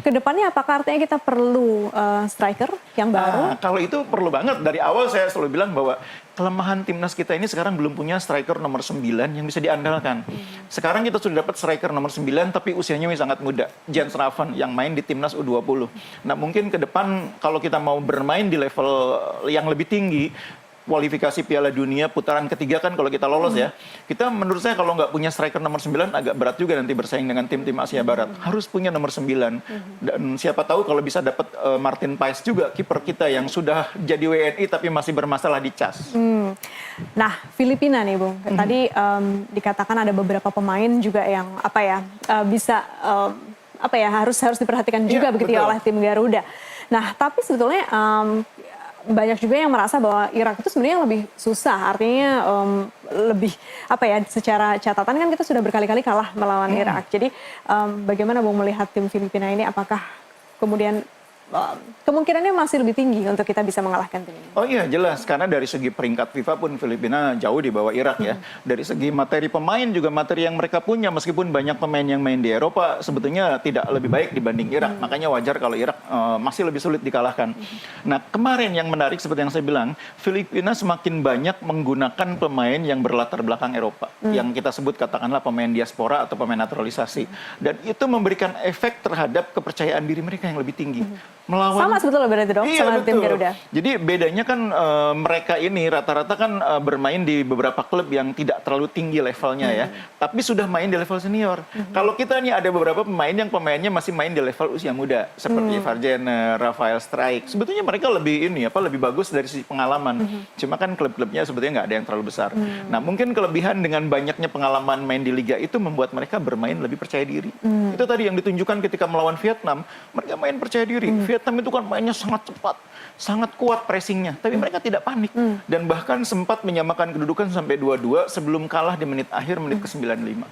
kedepannya apakah artinya kita perlu striker yang baru? Kalau itu perlu banget. Dari awal saya selalu bilang bahwa kelemahan timnas kita ini sekarang belum punya striker nomor 9 yang bisa diandalkan. Sekarang kita sudah dapat striker nomor 9 tapi usianya masih sangat muda. Jens Ravan yang main di timnas U20. Nah mungkin ke depan kalau kita mau bermain di level yang lebih tinggi, kualifikasi Piala Dunia putaran ketiga kan kalau kita lolos ya. Kita menurut saya kalau nggak punya striker nomor 9 agak berat juga nanti bersaing dengan tim-tim Asia Barat. Harus punya nomor 9. Dan siapa tahu kalau bisa dapat Martin Paes juga, kiper kita yang sudah jadi WNI tapi masih bermasalah di CAS. Nah, Filipina nih Bung. Tadi dikatakan ada beberapa pemain juga yang bisa harus diperhatikan juga begitu ya oleh tim Garuda. Nah, tapi sebetulnya banyak juga yang merasa bahwa Irak itu sebenarnya lebih susah, artinya lebih secara catatan kan kita sudah berkali-kali kalah melawan Irak. Jadi bagaimana Bung melihat tim Filipina ini, apakah kemudian kemungkinannya masih lebih tinggi untuk kita bisa mengalahkan tim ini? Oh iya jelas, karena dari segi peringkat FIFA pun Filipina jauh di bawah Irak ya. Dari segi materi pemain juga materi yang mereka punya, meskipun banyak pemain yang main di Eropa sebetulnya tidak lebih baik dibanding Irak. Makanya wajar kalau Irak masih lebih sulit dikalahkan. Nah kemarin yang menarik seperti yang saya bilang, Filipina semakin banyak menggunakan pemain yang berlatar belakang Eropa. Yang kita sebut katakanlah pemain diaspora atau pemain naturalisasi. Dan itu memberikan efek terhadap kepercayaan diri mereka yang lebih tinggi. Sama sebetulnya berarti dong sama tim Garuda. Jadi bedanya kan mereka ini rata-rata kan bermain di beberapa klub yang tidak terlalu tinggi levelnya ya, tapi sudah main di level senior. Kalau kita nih ada beberapa pemain yang pemainnya masih main di level usia muda seperti Varjener, Rafael Strijk. Sebetulnya mereka lebih lebih bagus dari sisi pengalaman. Cuma kan klub-klubnya sebetulnya nggak ada yang terlalu besar. Nah mungkin kelebihan dengan banyaknya pengalaman main di liga itu membuat mereka bermain lebih percaya diri. Itu tadi yang ditunjukkan ketika melawan Vietnam, mereka main percaya diri. Vietnam itu kan mainnya sangat cepat, sangat kuat pressingnya, tapi mereka tidak panik dan bahkan sempat menyamakan kedudukan sampai 2-2 sebelum kalah di menit akhir, menit ke-95.